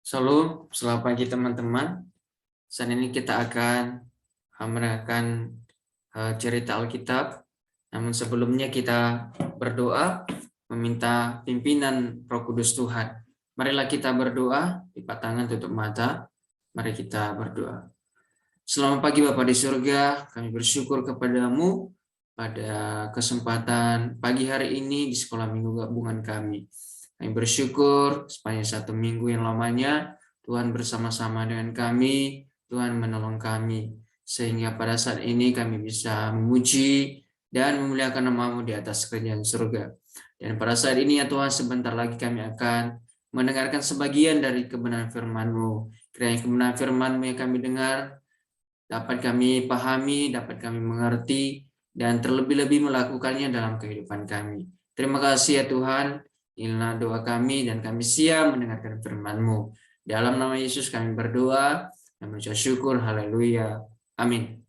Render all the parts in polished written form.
Shalom, selamat pagi teman-teman. Saat ini kita akan mendengarkan cerita Alkitab. Namun sebelumnya kita berdoa meminta pimpinan Roh Kudus Tuhan. Marilah kita berdoa, lipat tangan, tutup mata. Mari kita berdoa. Selamat pagi Bapa di surga, kami bersyukur kepadamu pada kesempatan pagi hari ini di sekolah minggu gabungan kami. Kami bersyukur sepanjang satu minggu yang lamanya Tuhan bersama-sama dengan kami, Tuhan menolong kami. Sehingga pada saat ini kami bisa memuji dan memuliakan nama-Mu di atas kerajaan surga. Dan pada saat ini ya Tuhan, sebentar lagi kami akan mendengarkan sebagian dari kebenaran firman-Mu. Kiranya kebenaran firman-Mu yang kami dengar dapat kami pahami, dapat kami mengerti, dan terlebih-lebih melakukannya dalam kehidupan kami. Terima kasih ya Tuhan, inilah doa kami dan kami siap mendengarkan firman-Mu. Dalam nama Yesus kami berdoa dan mengucap syukur, haleluya, amin.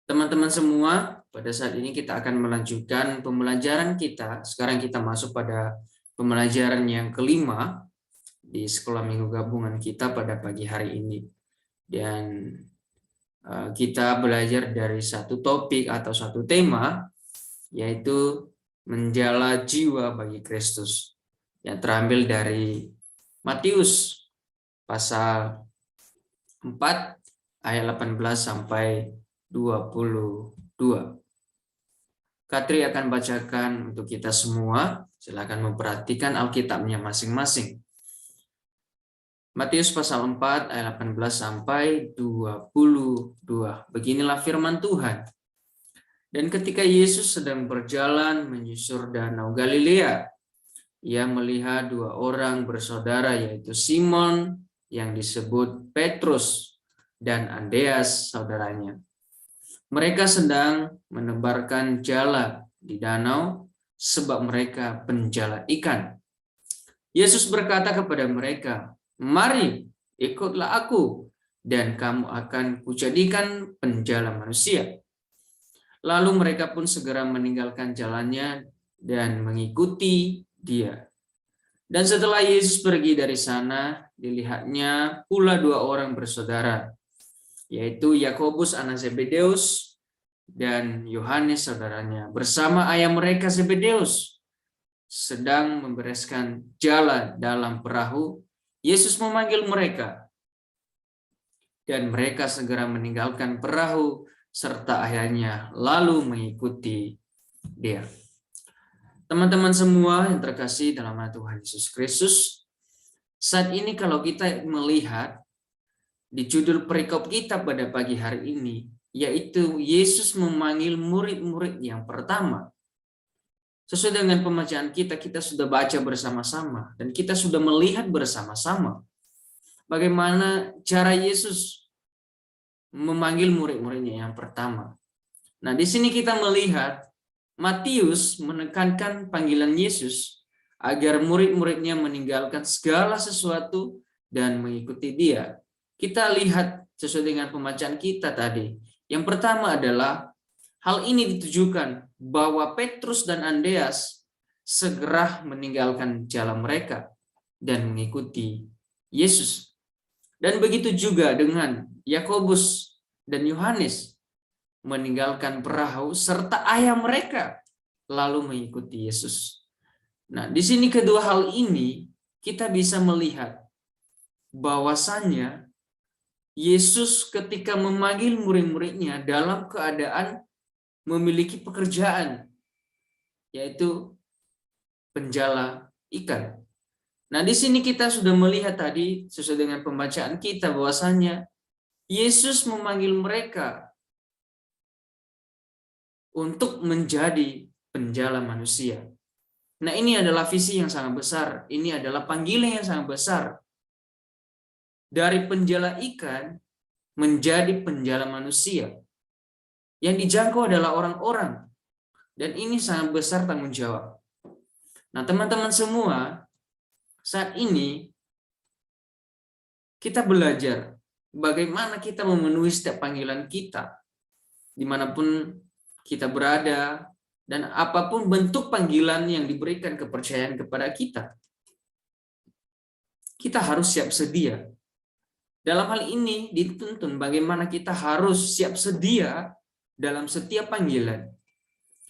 Teman-teman semua, pada saat ini kita akan melanjutkan pembelajaran kita. Sekarang kita masuk pada pembelajaran yang kelima di sekolah minggu gabungan kita pada pagi hari ini. Dan kita belajar dari satu topik atau satu tema, yaitu menjala jiwa bagi Kristus, yang terambil dari Matius pasal 4 ayat 18 sampai 22. Katri akan bacakan untuk kita semua. Silakan memperhatikan Alkitabnya masing-masing. Matius pasal 4 ayat 18 sampai 22. Beginilah firman Tuhan. Dan ketika Yesus sedang berjalan menyusur danau Galilea, ia melihat dua orang bersaudara, yaitu Simon yang disebut Petrus dan Andreas saudaranya. Mereka sedang menebarkan jala di danau sebab mereka penjala ikan. Yesus berkata kepada mereka, "Mari, ikutlah aku, dan kamu akan kujadikan penjala manusia." Lalu mereka pun segera meninggalkan jalannya dan mengikuti dia. Dan setelah Yesus pergi dari sana, dilihatnya pula dua orang bersaudara, yaitu Yakobus anak Zebedeus dan Yohanes saudaranya, bersama ayah mereka Zebedeus, sedang membereskan jala dalam perahu. Yesus memanggil mereka, dan mereka segera meninggalkan perahu serta ayahnya, lalu mengikuti dia. Teman-teman semua yang terkasih dalam nama Tuhan Yesus Kristus, saat ini kalau kita melihat di judul perikop kita pada pagi hari ini, yaitu Yesus memanggil murid-murid yang pertama. Sesuai dengan pembacaan kita, kita sudah baca bersama-sama dan kita sudah melihat bersama-sama bagaimana cara Yesus memanggil murid-muridnya yang pertama. Nah, di sini kita melihat Matius menekankan panggilan Yesus agar murid-muridnya meninggalkan segala sesuatu dan mengikuti dia. Kita lihat sesuai dengan pembacaan kita tadi. Yang pertama adalah hal ini ditujukan bahwa Petrus dan Andreas segera meninggalkan jalan mereka dan mengikuti Yesus. Dan begitu juga dengan Yakobus dan Yohanes meninggalkan perahu serta ayah mereka lalu mengikuti Yesus. Nah, di sini kedua hal ini kita bisa melihat bahwasannya Yesus ketika memanggil murid-muridnya dalam keadaan memiliki pekerjaan, yaitu penjala ikan. Nah, di sini kita sudah melihat tadi sesuai dengan pembacaan kita bahwasannya Yesus memanggil mereka untuk menjadi penjala manusia. Nah, ini adalah visi yang sangat besar. Ini adalah panggilan yang sangat besar. Dari penjala ikan menjadi penjala manusia. Yang dijangkau adalah orang-orang. Dan ini sangat besar tanggung jawab. Nah, teman-teman semua, saat ini kita belajar bagaimana kita memenuhi setiap panggilan kita, dimanapun kita berada, dan apapun bentuk panggilan yang diberikan kepercayaan kepada kita. kita harus siap sedia. Dalam hal ini dituntun bagaimana kita harus siap sedia dalam setiap panggilan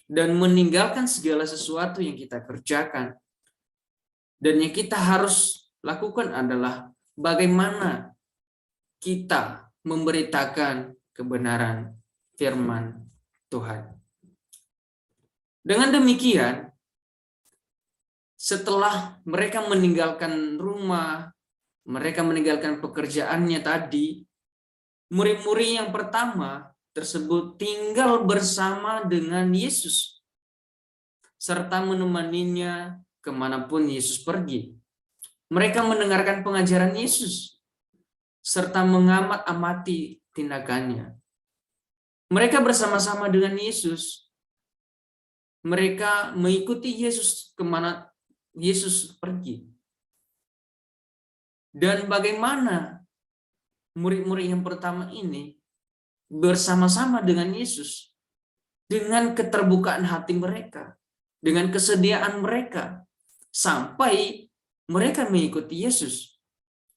dan meninggalkan segala sesuatu yang kita kerjakan. Dan yang kita harus lakukan adalah bagaimana kita memberitakan kebenaran firman Tuhan. Dengan demikian, setelah mereka meninggalkan rumah, mereka meninggalkan pekerjaannya tadi, murid-murid yang pertama tersebut tinggal bersama dengan Yesus, serta menemaninya kemanapun Yesus pergi. Mereka mendengarkan pengajaran Yesus, serta mengamat-amati tindakannya. Mereka bersama-sama dengan Yesus. Mereka mengikuti Yesus kemana Yesus pergi. Dan bagaimana murid-murid yang pertama ini bersama-sama dengan Yesus, dengan keterbukaan hati mereka, dengan kesediaan mereka, sampai mereka mengikuti Yesus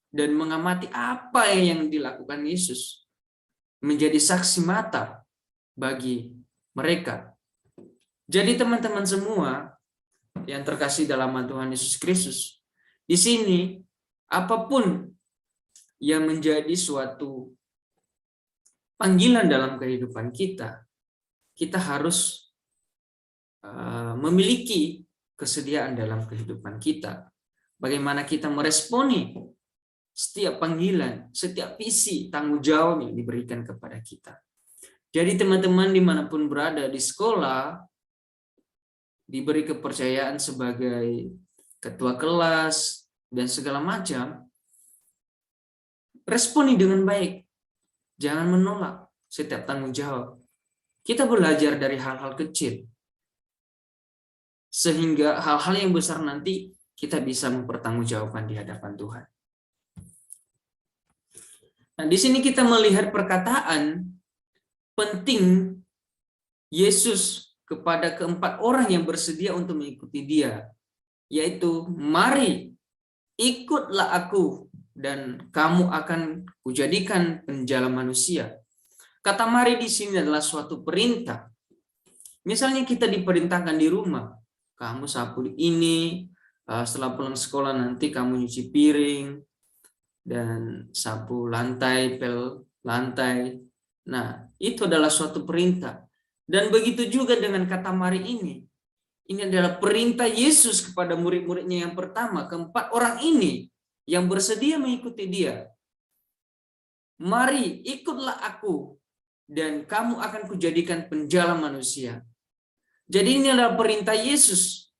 dan mengamati apa yang dilakukan Yesus, menjadi saksi mata bagi mereka. Jadi teman-teman semua yang terkasih dalam Tuhan Yesus Kristus, di sini apapun yang menjadi suatu panggilan dalam kehidupan kita, kita harus memiliki kesediaan dalam kehidupan kita. Bagaimana kita meresponi setiap panggilan, setiap visi, tanggung jawab yang diberikan kepada kita. Jadi teman-teman dimanapun berada di sekolah, diberi kepercayaan sebagai ketua kelas, dan segala macam, responi dengan baik. Jangan menolak setiap tanggung jawab. Kita belajar dari hal-hal kecil, sehingga hal-hal yang besar nanti kita bisa mempertanggungjawabkan di hadapan Tuhan. Nah, di sini kita melihat perkataan penting Yesus kepada keempat orang yang bersedia untuk mengikuti Dia, yaitu, "Mari, ikutlah aku, dan kamu akan kujadikan penjala manusia." Kata "mari" di sini adalah suatu perintah. Misalnya kita diperintahkan di rumah, kamu sapu ini, setelah pulang sekolah nanti kamu nyuci piring, dan sapu lantai, pel lantai. Nah, itu adalah suatu perintah. Dan begitu juga dengan kata "mari" ini. Ini adalah perintah Yesus kepada murid-muridnya yang pertama, keempat orang ini yang bersedia mengikuti Dia. "Mari, ikutlah aku, dan kamu akan kujadikan penjala manusia." Jadi ini adalah perintah Yesus.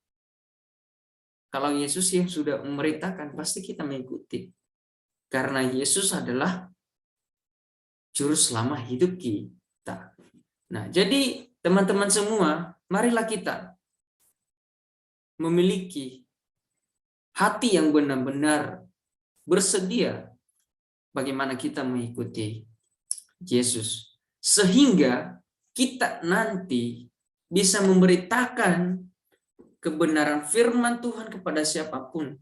Kalau Yesus yang sudah memerintahkan, pasti kita mengikuti. Karena Yesus adalah juru selamat hidup kita. Nah, jadi teman-teman semua, marilah kita memiliki hati yang benar-benar bersedia bagaimana kita mengikuti Yesus, sehingga kita nanti bisa memberitakan kebenaran firman Tuhan kepada siapapun.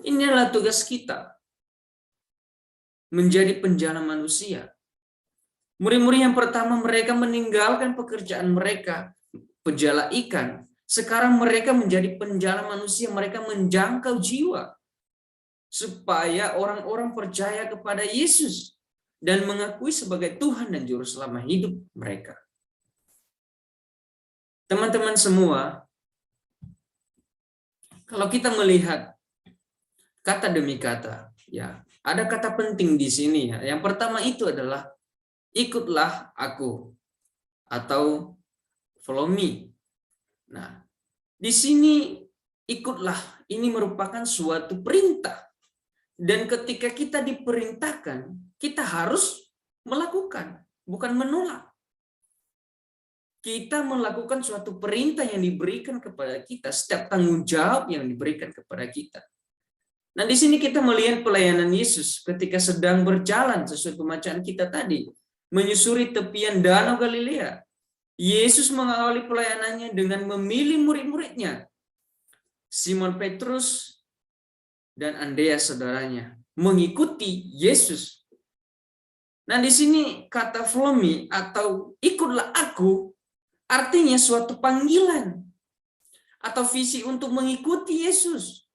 Ini adalah tugas kita, menjadi penjala manusia. Murid-murid yang pertama, mereka meninggalkan pekerjaan mereka, penjala ikan. Sekarang mereka menjadi penjala manusia, mereka menjangkau jiwa, supaya orang-orang percaya kepada Yesus dan mengakui sebagai Tuhan dan Juru Selamat hidup mereka. Teman-teman semua, kalau kita melihat kata demi kata, ya, ada kata penting di sini ya. Yang pertama itu adalah "ikutlah aku" atau "follow me". Nah, di sini "ikutlah" ini merupakan suatu perintah. Dan ketika kita diperintahkan, kita harus melakukan, bukan menolak. Kita melakukan suatu perintah yang diberikan kepada kita, setiap tanggung jawab yang diberikan kepada kita. Nah, di sini kita melihat pelayanan Yesus ketika sedang berjalan sesuai pembacaan kita tadi, menyusuri tepian Danau Galilea. Yesus mengawali pelayanannya dengan memilih murid-muridnya. Simon Petrus dan Andreas saudaranya mengikuti Yesus. Nah, di sini kata flomi atau ikutlah aku artinya suatu panggilan atau visi untuk mengikuti Yesus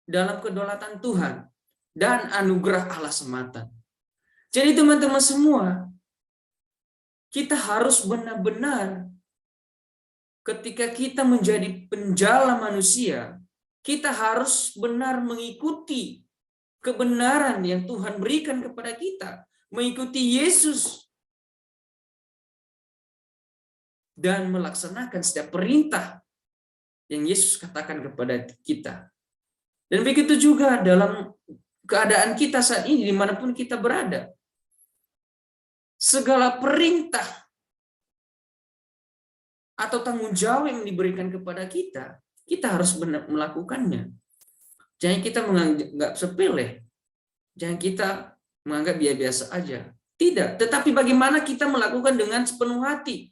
dalam kedaulatan Tuhan dan anugerah Allah semata. Jadi teman-teman semua, kita harus benar-benar ketika kita menjadi penjala manusia, kita harus benar mengikuti kebenaran yang Tuhan berikan kepada kita, mengikuti Yesus dan melaksanakan setiap perintah yang Yesus katakan kepada kita. Dan begitu juga dalam keadaan kita saat ini, dimanapun kita berada. Segala perintah atau tanggung jawab yang diberikan kepada kita, kita harus benar melakukannya. Jangan kita menganggap sepele. Jangan kita menganggap biasa aja. Tidak, tetapi bagaimana kita melakukan dengan sepenuh hati.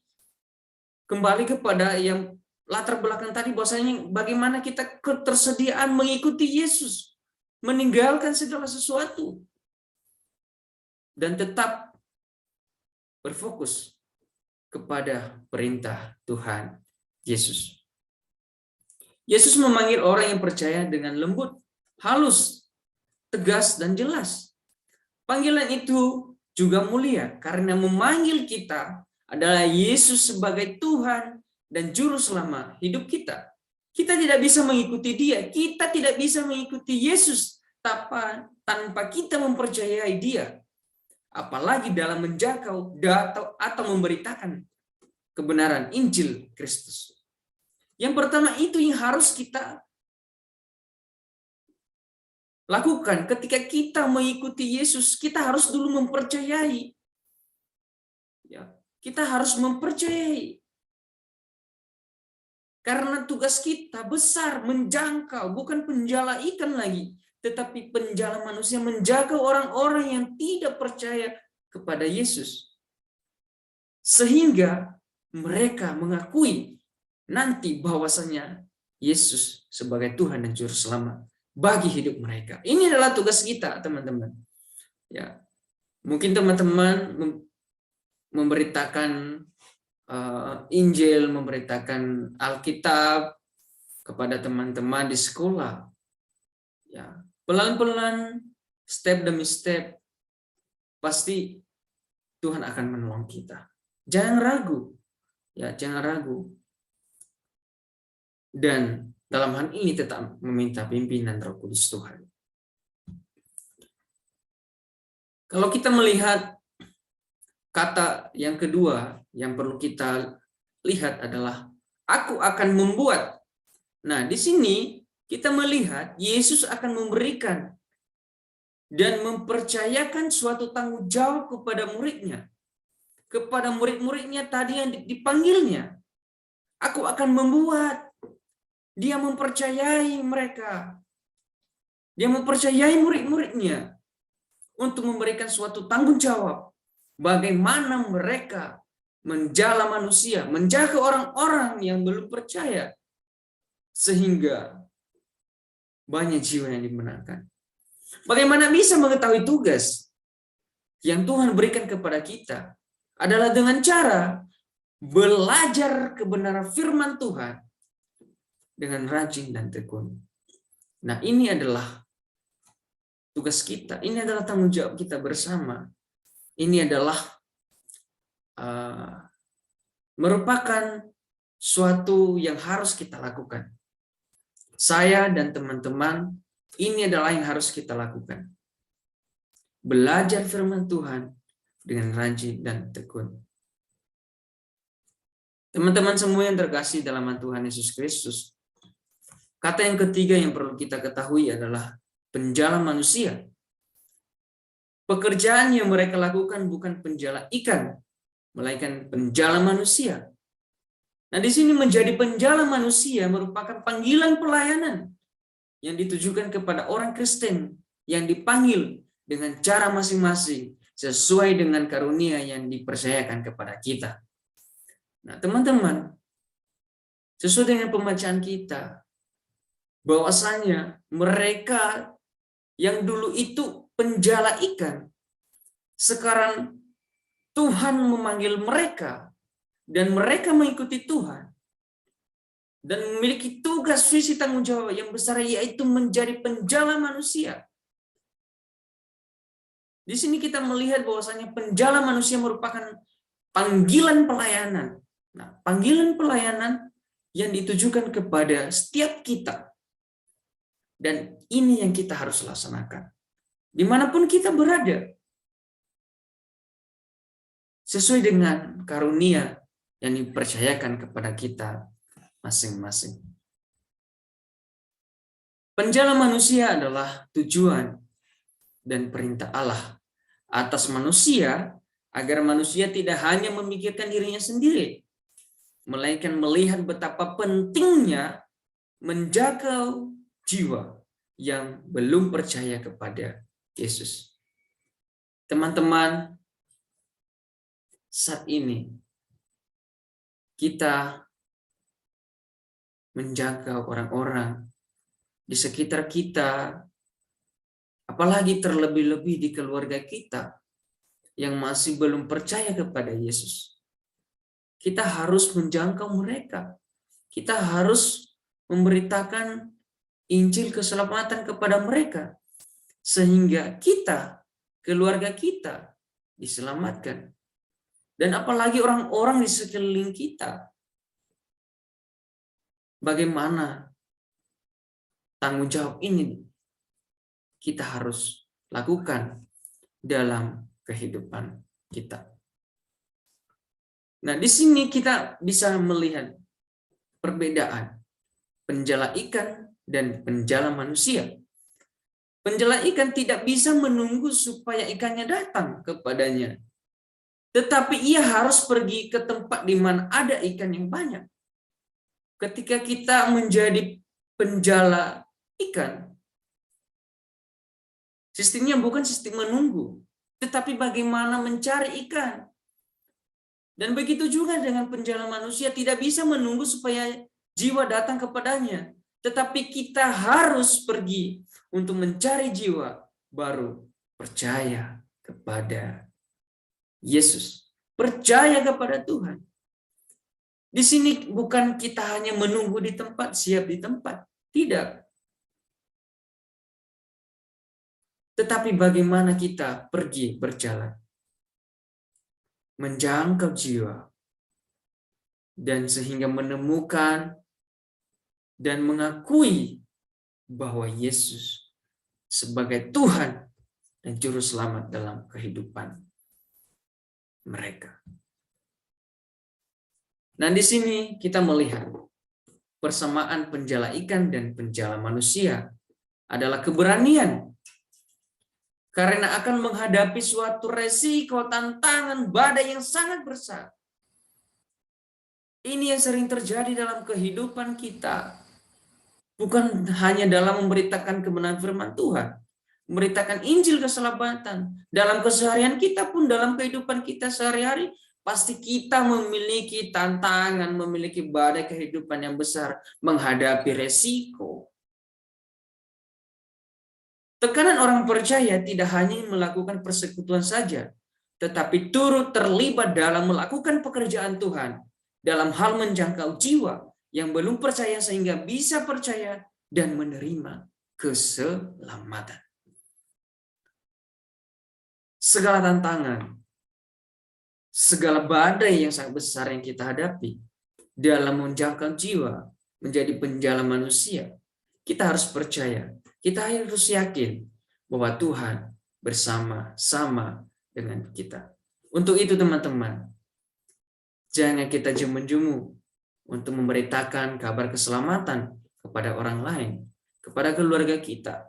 Kembali kepada yang latar belakang tadi, bahwasanya bagaimana kita ketersediaan mengikuti Yesus, meninggalkan segala sesuatu, dan tetap berfokus kepada perintah Tuhan Yesus. Yesus memanggil orang yang percaya dengan lembut, halus, tegas, dan jelas. Panggilan itu juga mulia karena memanggil kita adalah Yesus sebagai Tuhan dan Juru Selamat hidup kita. Kita tidak bisa mengikuti Dia, kita tidak bisa mengikuti Yesus tanpa kita mempercayai Dia. Apalagi dalam menjangkau atau memberitakan kebenaran Injil Kristus. Yang pertama itu yang harus kita lakukan ketika kita mengikuti Yesus, kita harus dulu mempercayai. Ya, kita harus mempercayai. Karena tugas kita besar menjangkau, bukan penjala ikan lagi, tetapi penjala manusia, menjaga orang-orang yang tidak percaya kepada Yesus. Sehingga mereka mengakui nanti bahwasanya Yesus sebagai Tuhan dan Juru Selamat bagi hidup mereka. Ini adalah tugas kita, teman-teman. Ya, mungkin teman-teman memberitakan Injil, memberitakan Alkitab kepada teman-teman di sekolah. Ya, pelan-pelan, step demi step, pasti Tuhan akan menolong kita. Jangan ragu, ya, jangan ragu. Dan dalam hal ini tetap meminta pimpinan Roh Kudus Tuhan. Kalau kita melihat kata yang kedua yang perlu kita lihat adalah aku akan membuat. Nah, di sini kita melihat Yesus akan memberikan dan mempercayakan suatu tanggung jawab kepada muridnya. Kepada murid-muridnya tadi yang dipanggilnya. Aku akan membuat. Dia mempercayai mereka. Dia mempercayai murid-muridnya untuk memberikan suatu tanggung jawab. Bagaimana mereka menjala manusia, menjaga orang-orang yang belum percaya. Sehingga banyak jiwa yang dimenangkan. Bagaimana bisa mengetahui tugas yang Tuhan berikan kepada kita? Adalah dengan cara belajar kebenaran firman Tuhan dengan rajin dan tekun. Nah, ini adalah tugas kita. Ini adalah tanggung jawab kita bersama. Ini adalah merupakan suatu yang harus kita lakukan. Saya dan teman-teman, ini adalah yang harus kita lakukan. Belajar firman Tuhan dengan rajin dan tekun. Teman-teman semua yang terkasih dalam Tuhan Yesus Kristus, kata yang ketiga yang perlu kita ketahui adalah penjala manusia. Pekerjaan yang mereka lakukan bukan penjala ikan, melainkan penjala manusia. Nah, di sini menjadi penjala manusia merupakan panggilan pelayanan yang ditujukan kepada orang Kristen yang dipanggil dengan cara masing-masing sesuai dengan karunia yang dipercayakan kepada kita. Nah, teman-teman, sesuai dengan pembacaan kita, bahwasanya mereka yang dulu itu penjala ikan, sekarang Tuhan memanggil mereka dan mereka mengikuti Tuhan dan memiliki tugas, visi, tanggung jawab yang besar, yaitu menjadi penjala manusia. Di sini kita melihat bahwasanya penjala manusia merupakan panggilan pelayanan. Nah, panggilan pelayanan yang ditujukan kepada setiap kita. Dan ini yang kita harus laksanakan. Dimanapun kita berada. Sesuai dengan karunia yang dipercayakan kepada kita masing-masing. Penjala manusia adalah tujuan dan perintah Allah atas manusia, agar manusia tidak hanya memikirkan dirinya sendiri, melainkan melihat betapa pentingnya menjaga jiwa yang belum percaya kepada Yesus. Teman-teman, saat ini kita menjaga orang-orang di sekitar kita, apalagi terlebih-lebih di keluarga kita yang masih belum percaya kepada Yesus. Kita harus menjangkau mereka. Kita harus memberitakan Injil keselamatan kepada mereka, sehingga kita, keluarga kita, diselamatkan. Dan apalagi orang-orang di sekeliling kita. Bagaimana tanggung jawab ini kita harus lakukan dalam kehidupan kita. Nah, di sini kita bisa melihat perbedaan penjala ikan dan penjala manusia. Penjala ikan tidak bisa menunggu supaya ikannya datang kepadanya. Tetapi ia harus pergi ke tempat di mana ada ikan yang banyak. Ketika kita menjadi penjala ikan, sistemnya bukan sistem menunggu, tetapi bagaimana mencari ikan. Dan begitu juga dengan penjala manusia, tidak bisa menunggu supaya jiwa datang kepadanya. Tetapi kita harus pergi untuk mencari jiwa, baru percaya kepada Yesus. Percaya kepada Tuhan. Di sini bukan kita hanya menunggu di tempat, siap di tempat. Tidak. Tetapi bagaimana kita pergi berjalan, menjangkau jiwa, dan sehingga menemukan dan mengakui bahwa Yesus sebagai Tuhan dan Juru Selamat dalam kehidupan mereka. Nah, di sini kita melihat persamaan penjala ikan dan penjala manusia adalah keberanian, karena akan menghadapi suatu resiko, tantangan, badai yang sangat besar. Ini yang sering terjadi dalam kehidupan kita. Bukan hanya dalam memberitakan kebenaran firman Tuhan, memberitakan Injil keselamatan. Dalam keseharian kita pun, dalam kehidupan kita sehari-hari, pasti kita memiliki tantangan, memiliki badai kehidupan yang besar, menghadapi resiko. Tekanan orang percaya tidak hanya melakukan persekutuan saja, tetapi turut terlibat dalam melakukan pekerjaan Tuhan, dalam hal menjangkau jiwa yang belum percaya sehingga bisa percaya dan menerima keselamatan. Segala tantangan, segala badai yang sangat besar yang kita hadapi dalam menjangkau jiwa menjadi penjala manusia, kita harus percaya, kita harus yakin bahwa Tuhan bersama-sama dengan kita. Untuk itu teman-teman, jangan kita jemu-jemu untuk memberitakan kabar keselamatan kepada orang lain, kepada keluarga kita,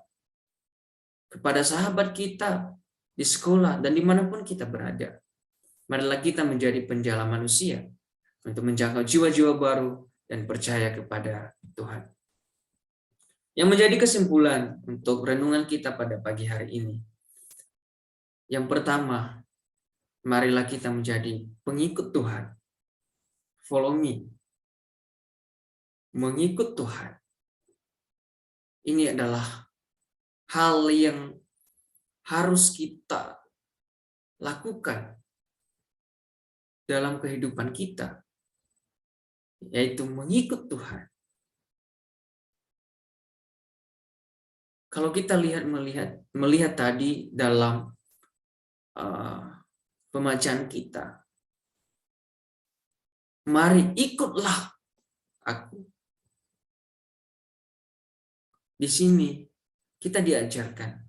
kepada sahabat kita, di sekolah, dan dimanapun kita berada. Marilah kita menjadi penjala manusia untuk menjangkau jiwa-jiwa baru dan percaya kepada Tuhan. Yang menjadi kesimpulan untuk renungan kita pada pagi hari ini. Yang pertama, marilah kita menjadi pengikut Tuhan. Follow me. Mengikut Tuhan. Ini adalah hal yang harus kita lakukan dalam kehidupan kita, yaitu mengikut Tuhan. Kalau kita melihat tadi dalam pembacaan kita, mari ikutlah aku. Di sini kita diajarkan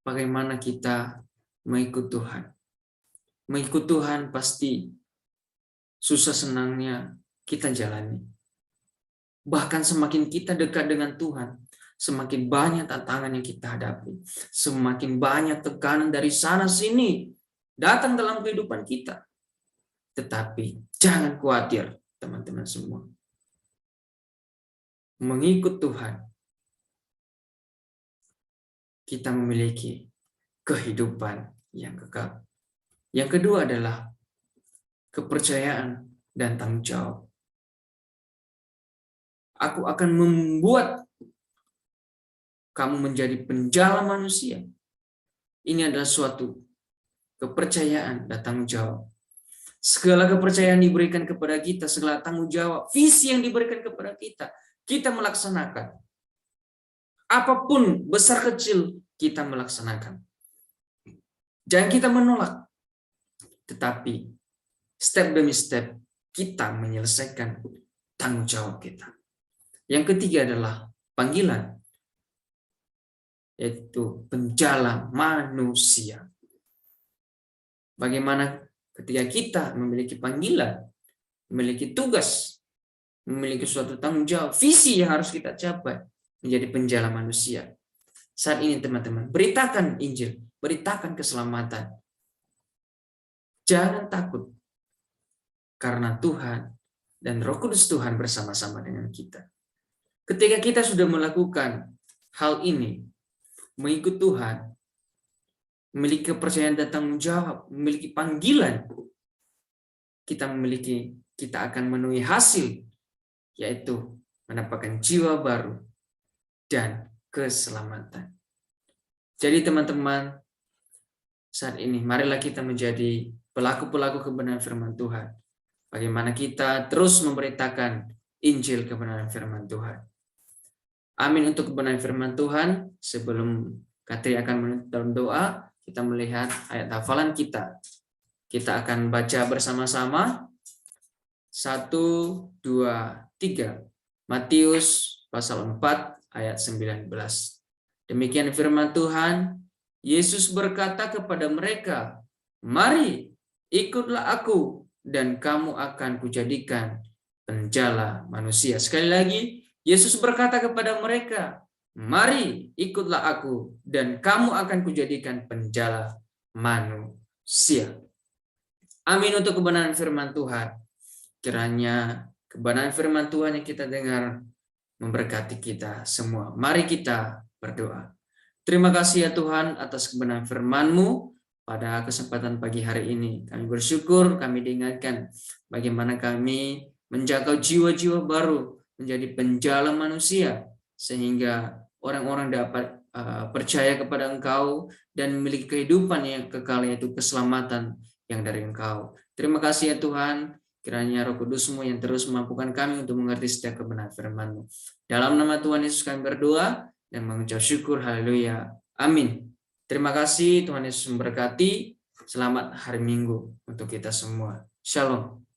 bagaimana kita mengikut Tuhan. Mengikut Tuhan pasti susah senangnya kita jalani. Bahkan semakin kita dekat dengan Tuhan, semakin banyak tantangan yang kita hadapi. Semakin banyak tekanan dari sana sini datang dalam kehidupan kita. Tetapi jangan khawatir, teman-teman semua. Mengikut Tuhan, kita memiliki kehidupan yang kekal. Yang kedua adalah kepercayaan dan tanggung jawab. Aku akan membuat kamu menjadi penjala manusia. Ini adalah suatu kepercayaan dan tanggung jawab. Segala kepercayaan diberikan kepada kita, segala tanggung jawab, visi yang diberikan kepada kita melaksanakan. Apapun besar kecil, kita melaksanakan. Jangan kita menolak, tetapi step demi step kita menyelesaikan tanggung jawab kita. Yang ketiga adalah panggilan, yaitu penjala manusia. Bagaimana ketika kita memiliki panggilan, memiliki tugas, memiliki suatu tanggung jawab, visi yang harus kita capai, menjadi penjala manusia. Saat ini teman-teman, beritakan Injil, beritakan keselamatan. Jangan takut, karena Tuhan dan Roh Kudus Tuhan bersama-sama dengan kita. Ketika kita sudah melakukan hal ini, mengikut Tuhan, memiliki kepercayaan dan tanggung jawab, memiliki panggilan, kita akan memenuhi hasil, yaitu mendapatkan jiwa baru dan keselamatan. Jadi teman-teman, saat ini marilah kita menjadi pelaku-pelaku kebenaran firman Tuhan. Bagaimana kita terus memberitakan Injil kebenaran firman Tuhan. Amin untuk kebenaran firman Tuhan. Sebelum Katri akan menutup dalam doa, kita melihat ayat hafalan kita. Kita akan baca bersama-sama. 1, 2, 3. Matius pasal 4 ayat 19. Demikian firman Tuhan. Yesus berkata kepada mereka, "Mari, ikutlah aku, dan kamu akan kujadikan penjala manusia." Sekali lagi, Yesus berkata kepada mereka, "Mari, ikutlah aku, dan kamu akan kujadikan penjala manusia." Amin untuk kebenaran firman Tuhan. Kiranya kebenaran firman Tuhan yang kita dengar memberkati kita semua. Mari kita berdoa. Terima kasih ya Tuhan atas kebenaran firman-Mu pada kesempatan pagi hari ini. Kami bersyukur, kami diingatkan bagaimana kami menjaga jiwa-jiwa baru menjadi penjala manusia, sehingga orang-orang dapat percaya kepada Engkau dan memiliki kehidupan yang kekal, yaitu keselamatan yang dari Engkau. Terima kasih ya Tuhan, kiranya Roh Kudus-Mu yang terus memampukan kami untuk mengerti setiap kebenaran firman-Mu. Dalam nama Tuhan Yesus kami berdoa dan mengucap syukur, haleluya, amin. Terima kasih, Tuhan Yesus memberkati. Selamat hari Minggu untuk kita semua. Shalom.